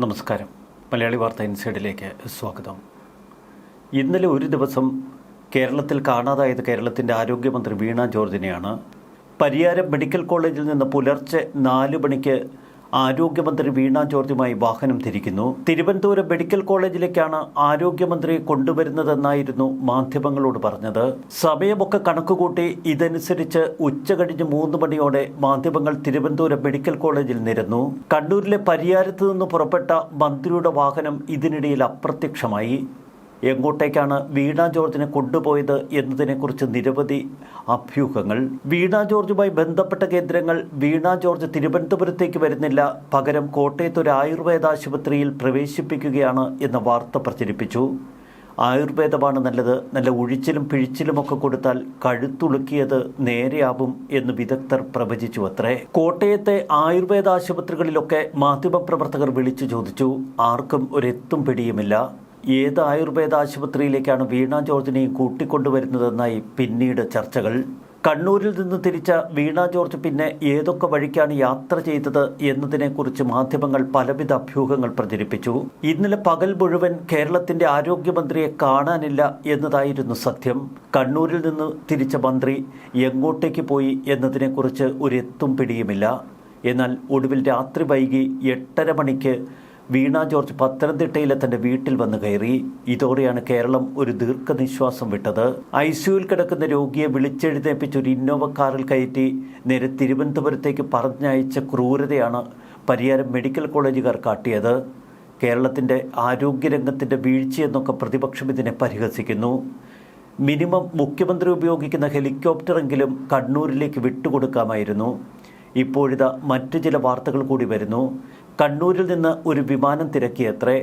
നമസ്കാരം. മലയാളി വാർത്ത ഇൻസൈഡിലേക്ക് സ്വാഗതം. ഇന്നലെ ഒരു ദിവസം കേരളത്തിൽ കാണാതായത് കേരളത്തിൻ്റെ ആരോഗ്യമന്ത്രി വീണ ജോർജിനെയാണ്. പരിയാരം മെഡിക്കൽ കോളേജിൽ നിന്ന് പുലർച്ചെ 4 മണിക്ക് ആരോഗ്യമന്ത്രി വീണ ജോർജുമായി വാഹനം തിരിക്കുന്നു. തിരുവനന്തപുരം മെഡിക്കൽ കോളേജിലേക്കാണ് ആരോഗ്യമന്ത്രിയെ കൊണ്ടുവരുന്നതെന്നായിരുന്നു മാധ്യമങ്ങളോട് പറഞ്ഞത്. സമയമൊക്കെ കണക്കുകൂട്ടി ഇതനുസരിച്ച് ഉച്ചകഴിഞ്ഞ് 3 മണിയോടെ മാധ്യമങ്ങൾ തിരുവനന്തപുരം മെഡിക്കൽ കോളേജിൽ നിരന്നു. കണ്ണൂരിലെ പരിയാരത്ത് നിന്ന് പുറപ്പെട്ട മന്ത്രിയുടെ വാഹനം ഇതിനിടയിൽ അപ്രത്യക്ഷമായി. എങ്ങോട്ടേക്കാണ് വീണ ജോർജിനെ കൊണ്ടുപോയത് എന്നതിനെക്കുറിച്ച് നിരവധി അഭ്യൂഹങ്ങൾ. വീണ ജോർജുമായി ബന്ധപ്പെട്ട കേന്ദ്രങ്ങൾ വീണ ജോർജ് തിരുവനന്തപുരത്തേക്ക് വരുന്നില്ല, പകരം കോട്ടയത്ത് ഒരു ആയുർവേദ ആശുപത്രിയിൽ പ്രവേശിപ്പിക്കുകയാണ് എന്ന വാർത്ത പ്രചരിപ്പിച്ചു. ആയുർവേദമാണ് നല്ലത്, നല്ല ഉഴിച്ചിലും പിഴിച്ചിലുമൊക്കെ കൊടുത്താൽ കഴുത്തുളുക്കിയത് നേരെയാവും എന്ന് വിദഗ്ധർ പ്രവചിച്ചു അത്രേ. കോട്ടയത്തെ ആയുർവേദ ആശുപത്രികളിലൊക്കെ മാധ്യമപ്രവർത്തകർ വിളിച്ചു ചോദിച്ചു. ആർക്കും ഒരെത്തും പിടിയുമില്ല. ഏത് ആയുർവേദ ആശുപത്രിയിലേക്കാണ് വീണ ജോർജിനെയും കൂട്ടിക്കൊണ്ടുവരുന്നതെന്നായി പിന്നീട് ചർച്ചകൾ. കണ്ണൂരിൽ നിന്ന് തിരിച്ച വീണ ജോർജ് പിന്നെ ഏതൊക്കെ വഴിക്കാണ് യാത്ര ചെയ്തത് എന്നതിനെക്കുറിച്ച് മാധ്യമങ്ങൾ പലവിധ അഭ്യൂഹങ്ങൾ പ്രചരിപ്പിച്ചു. ഇന്നലെ പകൽ മുഴുവൻ കേരളത്തിന്റെ ആരോഗ്യമന്ത്രിയെ കാണാനില്ല എന്നതായിരുന്നു സത്യം. കണ്ണൂരിൽ നിന്ന് തിരിച്ച മന്ത്രി എങ്ങോട്ടേക്ക് പോയി എന്നതിനെക്കുറിച്ച് ഒരെത്തും പിടിയുമില്ല. എന്നാൽ ഒടുവിൽ രാത്രി വൈകി 8:30 മണിക്ക് വീണ ജോർജ് പത്തനംതിട്ടയിലെ തൻ്റെ വീട്ടിൽ വന്ന് കയറി. ഇതോടെയാണ് കേരളം ഒരു ദീർഘനിശ്വാസം വിട്ടത്. ICUവിൽ കിടക്കുന്ന രോഗിയെ വിളിച്ചെഴുന്നേപ്പിച്ച് ഒരു ഇന്നോവ കാറിൽ കയറ്റി നേരെ തിരുവനന്തപുരത്തേക്ക് പറഞ്ഞയച്ച ക്രൂരതയാണ് പരിയാരം മെഡിക്കൽ കോളേജുകാർ കാട്ടിയത്. കേരളത്തിൻ്റെ ആരോഗ്യരംഗത്തിൻ്റെ വീഴ്ചയെന്നൊക്കെ പ്രതിപക്ഷം ഇതിനെ പരിഹസിക്കുന്നു. മിനിമം മുഖ്യമന്ത്രി ഉപയോഗിക്കുന്ന ഹെലികോപ്റ്ററെങ്കിലും കണ്ണൂരിലേക്ക് വിട്ടുകൊടുക്കാമായിരുന്നു. ഇപ്പോഴിതാ മറ്റു ചില വാർത്തകൾ കൂടി വരുന്നു. കണ്ണൂരിൽ നിന്ന് ഒരു വിമാനം തിരക്കിയത്രേ.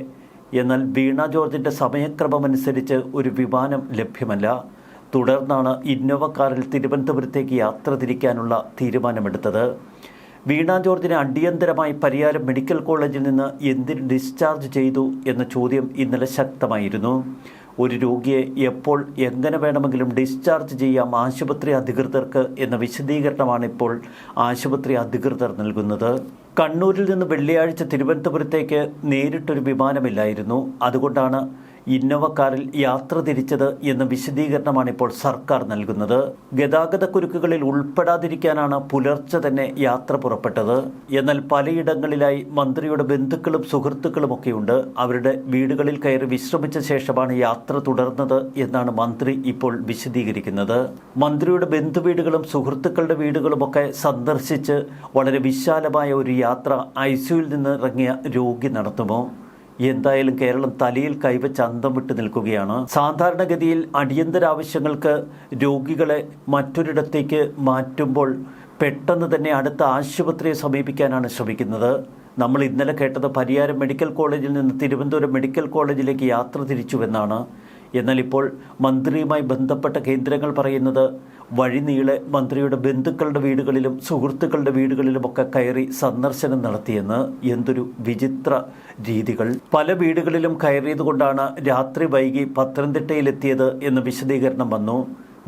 എന്നാൽ വീണ ജോർജിൻ്റെ സമയക്രമമനുസരിച്ച് ഒരു വിമാനം ലഭ്യമല്ല. തുടർന്നാണ് ഇന്നോവ കാറിൽ തിരുവനന്തപുരത്തേക്ക് യാത്ര തിരിക്കാനുള്ള തീരുമാനമെടുത്തത്. വീണ ജോർജിനെ അടിയന്തരമായി പരിയാരം മെഡിക്കൽ കോളേജിൽ നിന്ന് എന്തിന് ഡിസ്ചാർജ് ചെയ്തു എന്ന ചോദ്യം ഇന്നലെ ശക്തമായിരുന്നു. ഒരു രോഗിയെ എപ്പോൾ എങ്ങനെ വേണമെങ്കിലും ഡിസ്ചാർജ് ചെയ്യാം ആശുപത്രി അധികൃതർക്ക് എന്ന വിശദീകരണമാണ് ഇപ്പോൾ ആശുപത്രി അധികൃതർ നൽകുന്നത്. കണ്ണൂരിൽ നിന്ന് വെള്ളിയാഴ്ച തിരുവനന്തപുരത്തേക്ക് നേരിട്ടൊരു വിമാനമില്ലായിരുന്നു. അതുകൊണ്ടാണ് ഇന്നോവ കാറിൽ യാത്ര തിരിച്ചത് എന്ന വിശദീകരണമാണ് ഇപ്പോൾ സർക്കാർ നൽകുന്നത്. ഗതാഗതക്കുരുക്കുകളിൽ ഉൾപ്പെടാതിരിക്കാനാണ് പുലർച്ചെ തന്നെ യാത്ര പുറപ്പെട്ടത്. എന്നാൽ പലയിടങ്ങളിലായി മന്ത്രിയുടെ ബന്ധുക്കളും സുഹൃത്തുക്കളുമൊക്കെയുണ്ട്. അവരുടെ വീടുകളിൽ കയറി വിശ്രമിച്ച ശേഷമാണ് യാത്ര തുടർന്നത് എന്നാണ് മന്ത്രി ഇപ്പോൾ വിശദീകരിക്കുന്നത്. മന്ത്രിയുടെ ബന്ധുവീടുകളും സുഹൃത്തുക്കളുടെ വീടുകളുമൊക്കെ സന്ദർശിച്ച് വളരെ വിശാലമായ ഒരു യാത്ര ICUവിൽ നിന്ന് ഇറങ്ങിയ രോഗി നടത്തുമോ? എന്തായാലും കേരളം തലയിൽ കൈവച്ച് അന്തം വിട്ട് നിൽക്കുകയാണ്. സാധാരണഗതിയിൽ അടിയന്തര ആവശ്യങ്ങൾക്ക് രോഗികളെ മറ്റൊരിടത്തേക്ക് മാറ്റുമ്പോൾ പെട്ടെന്ന് തന്നെ അടുത്ത ആശുപത്രിയെ സമീപിക്കാനാണ് ശ്രമിക്കുന്നത്. നമ്മൾ ഇന്നലെ കേട്ടത് പരിയാരം മെഡിക്കൽ കോളേജിൽ നിന്ന് തിരുവനന്തപുരം മെഡിക്കൽ കോളേജിലേക്ക് യാത്ര തിരിച്ചുവെന്നാണ്. എന്നാൽ ഇപ്പോൾ മന്ത്രിയുമായി ബന്ധപ്പെട്ട കേന്ദ്രങ്ങൾ പറയുന്നത് വഴിനീളെ മന്ത്രിയുടെ ബന്ധുക്കളുടെ വീടുകളിലും സുഹൃത്തുക്കളുടെ വീടുകളിലുമൊക്കെ കയറി സന്ദർശനം നടത്തിയെന്ന്. എന്തൊരു വിചിത്ര രീതികൾ! പല വീടുകളിലും കയറിയതുകൊണ്ടാണ് രാത്രി വൈകി പത്തനംതിട്ടയിലെത്തിയത് എന്ന വിശദീകരണം വന്നു.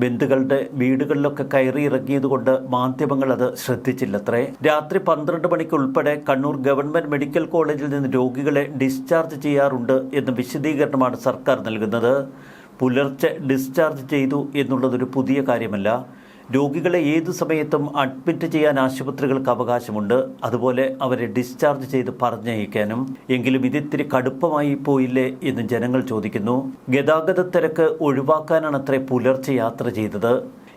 ബന്ധുക്കളുടെ വീടുകളിലൊക്കെ കയറി ഇറങ്ങിയതുകൊണ്ട് മാധ്യമങ്ങൾ അത് ശ്രദ്ധിച്ചില്ലത്രേ. രാത്രി 12 മണിക്ക് ഉൾപ്പെടെ കണ്ണൂർ ഗവൺമെന്റ് മെഡിക്കൽ കോളേജിൽ നിന്ന് രോഗികളെ ഡിസ്ചാർജ് ചെയ്യാറുണ്ട് എന്ന വിശദീകരണമാണ് സർക്കാർ നൽകുന്നത്. പുലർച്ചെ ഡിസ്ചാർജ് ചെയ്തു എന്നുള്ളതൊരു പുതിയ കാര്യമല്ല. രോഗികളെ ഏതു സമയത്തും അഡ്മിറ്റ് ചെയ്യാൻ ആശുപത്രികൾക്ക് അവകാശമുണ്ട്. അതുപോലെ അവരെ ഡിസ്ചാർജ് ചെയ്ത് പറഞ്ഞയക്കാനും. എങ്കിലും ഇതിത്തിരി കടുപ്പമായി പോയില്ലേ എന്ന് ജനങ്ങൾ ചോദിക്കുന്നു. ഗതാഗത തിരക്ക് ഒഴിവാക്കാനാണത്രേ പുലർച്ചെ യാത്ര ചെയ്തത്.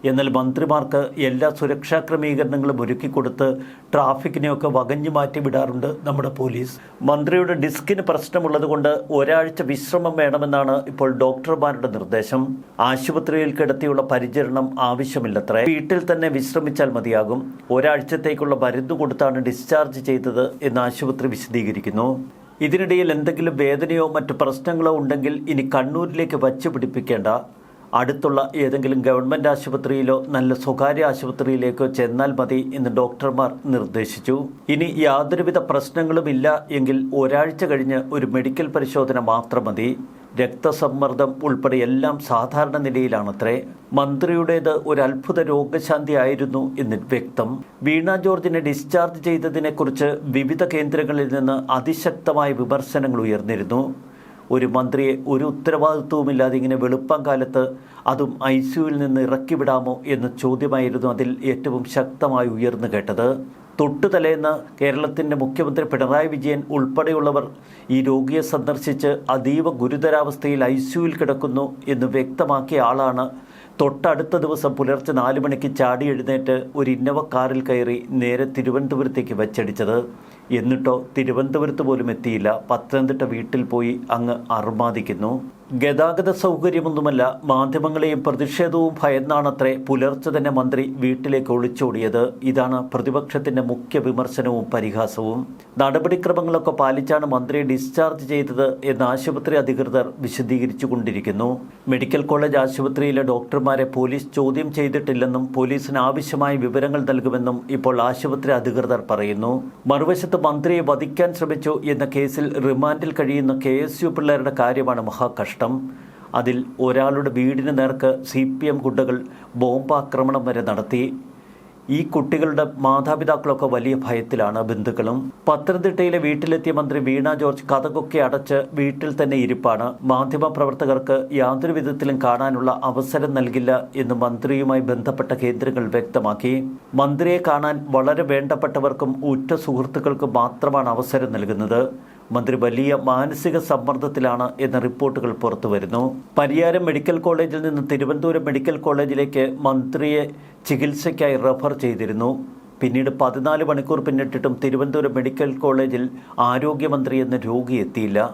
എന്നാൽ മന്ത്രിമാർക്ക് എല്ലാ സുരക്ഷാ ക്രമീകരണങ്ങളും ഒരുക്കിക്കൊടുത്ത് ട്രാഫിക്കിനെയൊക്കെ വകഞ്ഞു മാറ്റി വിടാറുണ്ട് നമ്മുടെ പോലീസ്. മന്ത്രിയുടെ ഡിസ്കിന് പ്രശ്നമുള്ളതുകൊണ്ട് ഒരാഴ്ച വിശ്രമം വേണമെന്നാണ് ഇപ്പോൾ ഡോക്ടർമാരുടെ നിർദ്ദേശം. ആശുപത്രിയിൽ കിടത്തിയുള്ള പരിചരണം ആവശ്യമില്ലത്രേ. വീട്ടിൽ തന്നെ വിശ്രമിച്ചാൽ മതിയാകും. ഒരാഴ്ചത്തേക്കുള്ള മരുന്ന് കൊടുത്താണ് ഡിസ്ചാർജ് ചെയ്തത് എന്ന് ആശുപത്രി വിശദീകരിക്കുന്നു. ഇതിനിടയിൽ എന്തെങ്കിലും വേദനയോ മറ്റു പ്രശ്നങ്ങളോ ഉണ്ടെങ്കിൽ ഇനി കണ്ണൂരിലേക്ക് വച്ചു പിടിപ്പിക്കേണ്ട. അടുത്തുള്ള ഏതെങ്കിലും ഗവൺമെൻറ് ആശുപത്രിയിലോ നല്ല സ്വകാര്യ ആശുപത്രിയിലേക്കോ ചെന്നാൽ മതി എന്ന് ഡോക്ടർമാർ നിർദ്ദേശിച്ചു. ഇനി യാതൊരുവിധ പ്രശ്നങ്ങളുമില്ല എങ്കിൽ ഒരാഴ്ച കഴിഞ്ഞ് ഒരു മെഡിക്കൽ പരിശോധന മാത്രം മതി. രക്തസമ്മർദ്ദം ഉൾപ്പെടെ എല്ലാം സാധാരണ നിലയിലാണത്രേ. മന്ത്രിയുടേത് ഒരു അത്ഭുത രോഗശാന്തി ആയിരുന്നു എന്ന് വ്യക്തം. വീണ ജോർജിനെ ഡിസ്ചാർജ് ചെയ്തതിനെക്കുറിച്ച് വിവിധ കേന്ദ്രങ്ങളിൽ നിന്ന് അതിശക്തമായ വിമർശനങ്ങൾ ഉയർന്നിരുന്നു. ഒരു മന്ത്രിയെ ഒരു ഉത്തരവാദിത്വവുമില്ലാതെ ഇങ്ങനെ വെളുപ്പം കാലത്ത് അതും ICUവിൽ നിന്ന് ഇറക്കിവിടാമോ എന്ന ചോദ്യമായിരുന്നു അതിൽ ഏറ്റവും ശക്തമായി ഉയർന്നു കേട്ടത്. തൊട്ടുതലേന്ന് കേരളത്തിൻ്റെ മുഖ്യമന്ത്രി പിണറായി വിജയൻ ഉൾപ്പെടെയുള്ളവർ ഈ രോഗിയെ സന്ദർശിച്ച് അതീവ ഗുരുതരാവസ്ഥയിൽ ICUവിൽ കിടക്കുന്നു എന്ന് വ്യക്തമാക്കിയ ആളാണ് തൊട്ടടുത്ത ദിവസം പുലർച്ചെ 4 മണിക്ക് ചാടി എഴുന്നേറ്റ് ഒരു ഇന്നോവ കാറിൽ കയറി നേരെ തിരുവനന്തപുരത്തേക്ക് വെച്ചടിച്ചത്. എന്നിട്ടോ തിരുവനന്തപുരത്ത് പോലും എത്തിയില്ല, പത്തനംതിട്ട വീട്ടിൽ പോയി അങ്ങ് അർമാദിക്കുന്നു. ഗതാഗത സൗകര്യമൊന്നുമല്ല, മാധ്യമങ്ങളെയും പ്രതിഷേധവും ഭയന്നാണത്രേ പുലർച്ചെ തന്നെ മന്ത്രി വീട്ടിലേക്ക് ഒളിച്ചോടിയത്. ഇതാണ് പ്രതിപക്ഷത്തിൻ്റെ മുഖ്യ വിമർശനവും പരിഹാസവും. നടപടിക്രമങ്ങളൊക്കെ പാലിച്ചാണ് മന്ത്രിയെ ഡിസ്ചാർജ് ചെയ്തത് എന്ന് ആശുപത്രി അധികൃതർ വിശദീകരിച്ചു കൊണ്ടിരിക്കുന്നു. മെഡിക്കൽ കോളേജ് ആശുപത്രിയിലെ ഡോക്ടർമാരെ പോലീസ് ചോദ്യം ചെയ്തിട്ടില്ലെന്നും പോലീസിന് ആവശ്യമായ വിവരങ്ങൾ നൽകുമെന്നും ഇപ്പോൾ ആശുപത്രി അധികൃതർ പറയുന്നു. മറുവശത്ത് മന്ത്രിയെ വധിക്കാൻ ശ്രമിച്ചു എന്ന കേസിൽ റിമാൻഡിൽ കഴിയുന്ന KSU പിള്ളേരുടെ കാര്യമാണ് മഹാകഷ്ടം. അതിൽ ഒരാളുടെ വീടിന് നേർക്ക് CPM ഗുണ്ടകൾ ബോംബാക്രമണം വരെ നടത്തി. ഈ കുട്ടികളുടെ മാതാപിതാക്കളൊക്കെ വലിയ ഭയത്തിലാണ്, ബന്ധുക്കളും. പത്തനംതിട്ടയിലെ വീട്ടിലെത്തിയ മന്ത്രി വീണ ജോർജ് കതകൊക്കെ അടച്ച് വീട്ടിൽ തന്നെ ഇരിപ്പാണ്. മാധ്യമപ്രവർത്തകർക്ക് യാതൊരു വിധത്തിലും കാണാനുള്ള അവസരം നൽകില്ല എന്ന് മന്ത്രിയുമായി ബന്ധപ്പെട്ട കേന്ദ്രങ്ങൾ വ്യക്തമാക്കി. മന്ത്രിയെ കാണാൻ വളരെ വേണ്ടപ്പെട്ടവർക്കും ഉറ്റ സുഹൃത്തുക്കൾക്കും മാത്രമാണ് അവസരം നൽകുന്നത്. മന്ത്രി വലിയ മാനസിക സമ്മർദ്ദത്തിലാണ് എന്ന റിപ്പോർട്ടുകൾ പുറത്തുവരുന്നു. പരിയാരം മെഡിക്കൽ കോളേജിൽ നിന്ന് തിരുവനന്തപുരം മെഡിക്കൽ കോളേജിലേക്ക് മന്ത്രിയെ ചികിത്സയ്ക്കായി റെഫർ ചെയ്തിരുന്നു. പിന്നീട് 14 മണിക്കൂർ പിന്നിട്ടിട്ടും തിരുവനന്തപുരം മെഡിക്കൽ കോളേജിൽ ആരോഗ്യമന്ത്രി എന്ന രോഗി എത്തിയില്ല.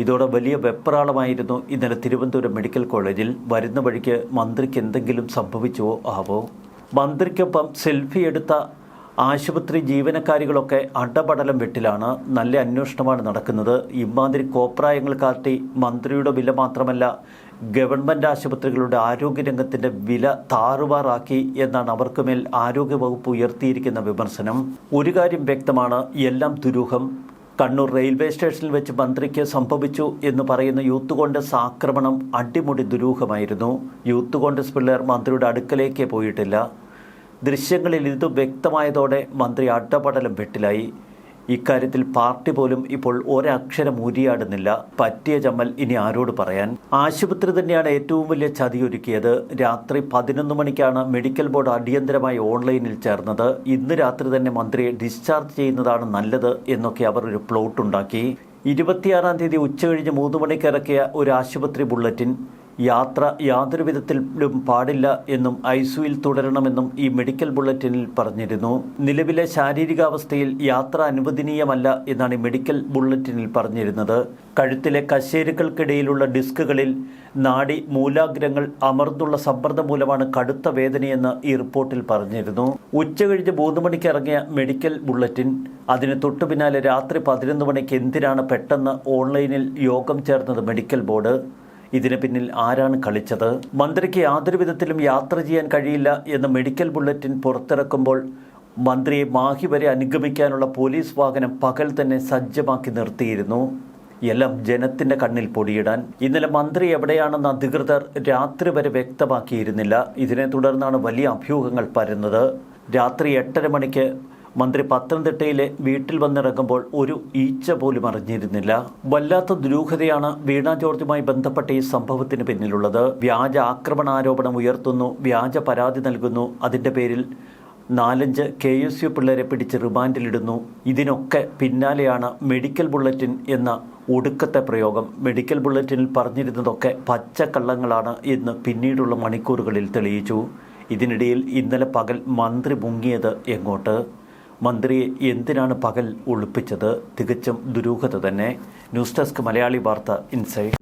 ഇതോടെ വലിയ വെപ്രാളമായിരുന്നു ഇന്നലെ തിരുവനന്തപുരം മെഡിക്കൽ കോളേജിൽ. വരുന്ന വഴിക്ക് മന്ത്രിക്ക് എന്തെങ്കിലും സംഭവിച്ചുവോ ആവോ. മന്ത്രിക്കൊപ്പം സെൽഫി എടുത്ത ആശുപത്രി ജീവനക്കാരികളൊക്കെ അടപടലം വെട്ടിലാണ്. നല്ല അന്വേഷണമാണ് നടക്കുന്നത്. ഇമാതിരി കോപ്രായങ്ങൾ കാട്ടി മന്ത്രിയുടെ വില മാത്രമല്ല ഗവൺമെൻറ് ആശുപത്രികളുടെ ആരോഗ്യരംഗത്തിൻ്റെ വില താറുമാറാക്കി എന്നാണ് അവർക്കുമേൽ ആരോഗ്യവകുപ്പ് ഉയർത്തിയിരിക്കുന്ന വിമർശനം. ഒരു കാര്യം വ്യക്തമാണ്, എല്ലാം ദുരൂഹം. കണ്ണൂർ റെയിൽവേ സ്റ്റേഷനിൽ വെച്ച് മന്ത്രിക്ക് സംഭവിച്ചു എന്ന് പറയുന്ന യൂത്ത് കോൺഗ്രസ് ആക്രമണം അടിമുടി ദുരൂഹമായിരുന്നു. യൂത്ത് കോൺഗ്രസ് പിള്ളേർ മന്ത്രിയുടെ അടുക്കലേക്കേ പോയിട്ടില്ല. ദൃശ്യങ്ങളിൽ ഇത് വ്യക്തമായതോടെ മന്ത്രി അടപടലം വെട്ടിലായി. ഇക്കാര്യത്തിൽ പാർട്ടി പോലും ഇപ്പോൾ ഒരക്ഷരം ഊരിയാടുന്നില്ല. പറ്റിയ ചമ്മൽ ഇനി ആരോട് പറയാൻ. ആശുപത്രി തന്നെയാണ് ഏറ്റവും വലിയ ചതിയൊരുക്കിയത്. രാത്രി 11 മണിക്കാണ് മെഡിക്കൽ ബോർഡ് അടിയന്തരമായി ഓൺലൈനിൽ ചേർന്നത്. ഇന്ന് രാത്രി തന്നെ മന്ത്രിയെ ഡിസ്ചാർജ് ചെയ്യുന്നതാണ് നല്ലത് എന്നൊക്കെ അവർ ഒരു പ്ലോട്ട് ഉണ്ടാക്കി. 26-ാം തീയതി ഉച്ചകഴിഞ്ഞ് 3 മണിക്ക് ഇറക്കിയ ഒരു ആശുപത്രി ബുള്ളറ്റിൻ യാത്ര യാതൊരു വിധത്തിലും പാടില്ല എന്നും ICUവിൽ തുടരണമെന്നും ഈ മെഡിക്കൽ ബുള്ളറ്റിനിൽ പറഞ്ഞിരുന്നു. നിലവിലെ ശാരീരികാവസ്ഥയിൽ യാത്ര അനുവദനീയമല്ല എന്നാണ് ഈ മെഡിക്കൽ ബുള്ളറ്റിനിൽ പറഞ്ഞിരുന്നത്. കഴുത്തിലെ കശേരുക്കൾക്കിടയിലുള്ള ഡിസ്കുകളിൽ നാഡി മൂലാഗ്രങ്ങൾ അമർന്നുള്ള സമ്മർദ്ദം മൂലമാണ് കടുത്ത വേദനയെന്ന് ഈ റിപ്പോർട്ടിൽ പറഞ്ഞിരുന്നു. ഉച്ചകഴിഞ്ഞ് 3 മണിക്ക് ഇറങ്ങിയ മെഡിക്കൽ ബുള്ളറ്റിൻ, അതിന് തൊട്ടു പിന്നാലെ രാത്രി 11 മണിക്ക് എന്തിനാണ് പെട്ടെന്ന് ഓൺലൈനിൽ യോഗം ചേർന്നത് മെഡിക്കൽ ബോർഡ്? ഇതിന് പിന്നിൽ ആരാണ് കളിച്ചത്? മന്ത്രിക്ക് യാതൊരു വിധത്തിലും യാത്ര ചെയ്യാൻ കഴിയില്ല എന്ന മെഡിക്കൽ ബുള്ളറ്റിൻ പുറത്തിറക്കുമ്പോൾ മന്ത്രിയെ മാഹി വരെ അനുഗമിക്കാനുള്ള പോലീസ് വാഹനം പകൽ തന്നെ സജ്ജമാക്കി നിർത്തിയിരുന്നു. എല്ലാം ജനത്തിൻ്റെ കണ്ണിൽ പൊടിയിടാൻ. ഇന്നലെ മന്ത്രി എവിടെയാണെന്ന് അധികൃതർ രാത്രി വരെ വ്യക്തമാക്കിയിരുന്നില്ല. ഇതിനെ തുടർന്നാണ് വലിയ അഭ്യൂഹങ്ങൾ പരന്നത്. രാത്രി 8:30 മണിക്ക് മന്ത്രി പത്തനംതിട്ടയിലെ വീട്ടിൽ വന്നിറങ്ങുമ്പോൾ ഒരു ഈച്ച പോലും അറിഞ്ഞിരുന്നില്ല. വല്ലാത്ത ദുരൂഹതയാണ് വീണ ജോർജുമായി ബന്ധപ്പെട്ട ഈ സംഭവത്തിന് പിന്നിലുള്ളത്. വ്യാജ ആക്രമണാരോപണം ഉയർത്തുന്നു, വ്യാജ പരാതി നൽകുന്നു, അതിൻ്റെ പേരിൽ 4-5 KSU പിള്ളേരെ പിടിച്ച് റിമാൻഡിലിടുന്നു. ഇതിനൊക്കെ പിന്നാലെയാണ് മെഡിക്കൽ ബുള്ളറ്റിൻ എന്ന ഒടുക്കത്തെ പ്രയോഗം. മെഡിക്കൽ ബുള്ളറ്റിനിൽ പറഞ്ഞിരുന്നതൊക്കെ പച്ചക്കള്ളങ്ങളാണ് എന്ന് പിന്നീടുള്ള മണിക്കൂറുകളിൽ തെളിയിച്ചു. ഇതിനിടയിൽ ഇന്നലെ പകൽ മന്ത്രി മുങ്ങിയത് എങ്ങോട്ട്? മന്ത്രിയെ എന്തിനാണ് പകൽ ഒളിപ്പിച്ചത്? തികച്ചും ദുരൂഹത തന്നെ. ന്യൂസ് ഡെസ്ക് മലയാളി വാർത്ത ഇൻസൈഡ്.